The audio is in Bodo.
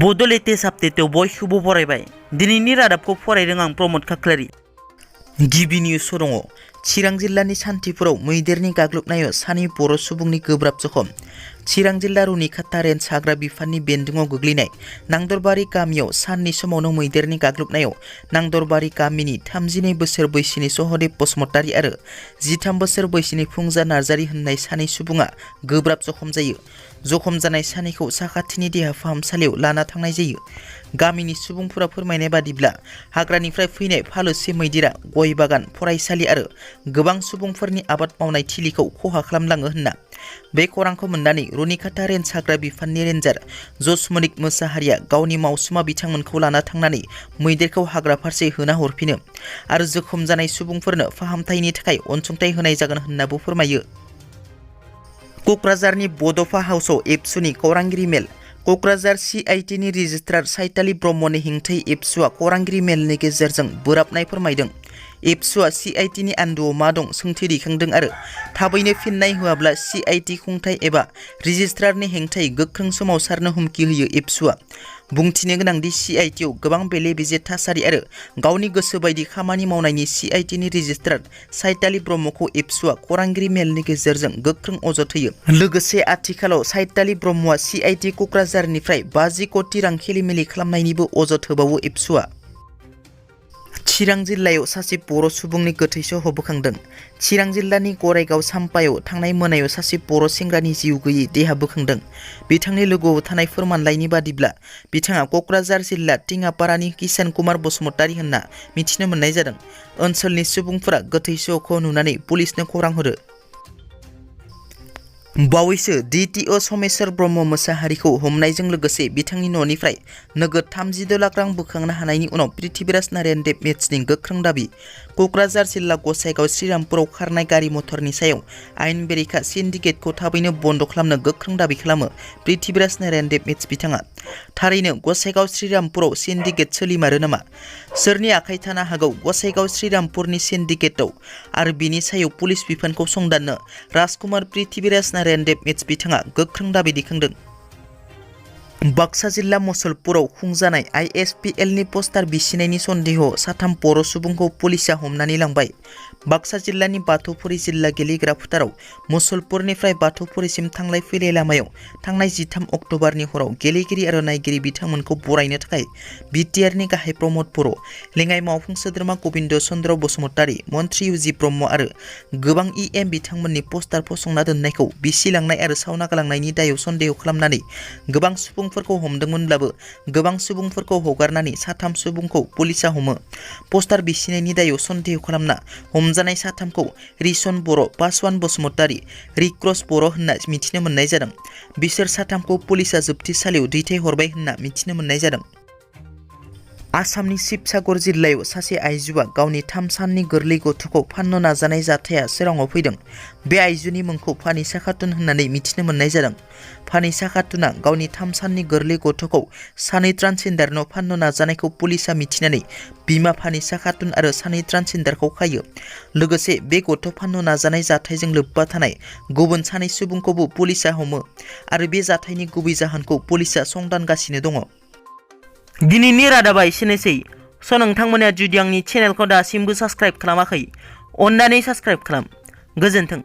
बड' लेटेस्ट आपडेटआव बयखौबो बरायबाय। दिनैनि रादाबखौ फरायदों आं प्रमद खाख्लारि। गिबि निउसआव दङ चिरां जिल्लानि सान्थिपुराव मैदेरनि गाग्लोबनायाव सानै बर' सुबुंनि गोब्राब जखम। चिरां जिल्ला रुनिखाता रेन्ज हाग्रा बिफाननि बेन्दोंआव गोग्लैनाय नांदरबारि गामियाव साननि समावनो मैदेरनि गाग्लोबनायाव नांदरबारि गामिनि 32 बोसोर बैसोनि सहदेब बसुमतारी आरो 13 बोसोर बैसोनि फुंजा नार्जारी होननाय सानै सुबुङा गोब्राब जखम जायो। जखम जानाय सानैखौ साखाथिनि देहा फाहामसालियाव लाना थांनाय जायो। गामिनि सुबुंफोरा फोरमायनाय बादिब्ला हाग्रानिफ्राय फैनाय फालोसे मैदेरा गय बागान, फरायसालि आरो गोबां सुबुंफोरनि आबाद मावनाय थिलिखौ खहा खालामलाङो होनना। बे खौरांखौ मोननानै रुनिखाता रेन्ज हाग्रा बिफाननि रेन्जार जसमनिक मोसाहारिया गावनि मावसुमा बिथांमोनखौ लाना थांनानै मैदेरखौ हाग्रा फारसे होना हरफिनो आरो जखम जानाय सुबुंफोरनो फाहामथायनि थाखाय अनसुंथाइ होनाय जागोन होननाबो फोरमायो। क'क्राझारनि बड'फा हाउसआव एबसुनि खौरांगिरि मेल। क'क्राझार CITनि रेजिस्ट्रार साइताली ब्रह्मनि हेंथायै एबसुआ खौरांगिरि मेलनि गेजेरजों बोराबनाय फोरमायदों। एबसुआ CITनि आन्दोआव मा दं सोंथि दैखांदों आरो थाबैनो फिननाय होआब्ला CIT खुंथाय एबा रेजिस्ट्रारनि हेंथायै गोख्रों सोमावसारनो हुमखि होयो एबसुआ। बुंथिनो गोनांदि CITआव गोबां बेले-बेजे थासारि आरो गावनि गोसो बायदि खामानि मावनायनि CITनि रेजिस्ट्रार साइताली ब्रह्मखौ एबसुआ खौरांगिरि मेलनि गेजेरजों गोख्रों अजद होयो। लोगोसे आथिखालाव साइताली ब्रह्मआ CIT क'क्राझारनिफ्राय 50 कोटी रां खेलिमेलि खालामनायनिबो अजद होबावो एबसुआ। चिरां जिल्लायाव सासे बर' सुबुंनि गोथै सह बोखांदों। चिरां जिल्लानि गरायगाव साम्पायाव थांनाय मोनायाव सासे बर' सेंग्रानि जिउ गैयै देहा बोखांदों। बिथांनि लोगोआव थानाय फोरमानलाइनि बादिब्ला बिथाङा क'क्राझार जिल्ला टिङापारानि किसान कुमार बसुमतारी होनना मिथिनो मोननाय जादों। ओनसोलनि सुबुंफोरा गोथै सहखौ नुनानै पुलिसनो खौरां हरो। बावैसो DTO समेश्वर ब्रह्म मोसाहारिखौ हमनायजों लोगोसे बिथांनि न'निफ्राय नोगोद 36 लाख रां बोखांनो हानायनि उनाव पृथ्वीराज नारायण देब मेट्सनि गोख्रों दाबि। क'क्राझार जिल्ला गसाइगाव श्रीरामपुराव खारनाय गारि मथरनि सायाव आयेन बेरेखा सिन्डिकेटखौ थाबैनो बन्द खालामनो गोख्रों दाबि खालामो पृथ्वीराज नारायण देब मेट्स बिथाङा। थारैनो गसाइगाव श्रीरामपुराव सिन्डिकेट सोलिमारो नामा? सोरनि आखाइ थानो हागौ गसाइगाव श्रीरामपुरनि सिन्डिकेटआव आरो बिनि सायाव पुलिस बिफानखौ संदाननो राजकुमार पृथ्वीराज नारायण देब मेट्स बिथाङा गोख्रों दाबि दैखांदों। बाक्सा जिल्ला मुसलपुराव खुंजानाय ISPLनि पस्टार बिसिनायनि सन्देहआव 3 बर' सुबुंखौ पुलिसआ हमनानै लांबाय। बाक्सा जिल्लानि बाथौफुरि जिल्ला गेलेग्रा फोथाराव मुसलपुरनिफ्राय बाथौफुरिसिम थांलाय फैलाय लामायाव थांनाय 13 अक्ट'बरनि हराव गेलेगिरि आरो नायगिरि बिथांमोनखौ बरायनो थाखाय BTRनि गाहाय प्रमद बर', लेङाइ मावफुं सोद्रोमा गबिन्द चन्द्र बसुमतारी, मन्त्रि UG ब्रह्म आरो गोबां EM बिथांमोननि पस्टार फसंना दोननायखौ बिसिलांनाय आरो सावना गालांनायनि दायाव सन्देह खालामनानै गोबां सुबुंफोरखौ हमदोंमोनब्लाबो गोबां सुबुंफोरखौ हगारनानै 3 सुबुंखौ पुलिसआ हमो। पस्टार बिसिनायनि दायाव सन्देह खालामना हमजानाय 3खौ रिसन बर', पासवान बसुमतारी, रिक्रस बर' होनना मिथिनो मोननाय जादों। बिसोर 3खौ पुलिसआ जोबथेसालियाव दैथायहरबाय होनना मिथिनो मोननाय जादों। आसामनि शिबसागर जिल्लायाव सासे आइजोआ गावनि 3 साननि गोरलै गथ'खौ फाननो नाजानाय जाथाया सोराङाव फैदों। बे आइजोनि मुंखौ फानिसा खातुन होननानै मिथिनो मोननाय जादों। फानिसा खातुनआ गावनि 3 साननि गोरलै गथ'खौ सानै ट्रान्सजेन्डारनो फाननो नाजानायखौ पुलिसआ मिथिनानै बिमा फानिसा खातुन आरो सानै ट्रान्सजेन्डारखौ खायो। लोगोसे बे गथ' फाननो नाजानाय जाथायजों लोब्बा थानाय गुबुन 2 सुबुंखौबो पुलिसआ हमो आरो बे जाथायनि गुबै जाहोनखौ पुलिसआ संदानगासिनो दङ। दिनैनि रादाबा एसेनोसै। नोंथांमोना जुदि आंनि चेनेलखौ दासिमबो साबस्क्राइब खालामाखै, अन्नानै साबस्क्राइब खालाम। गोजोन्थों।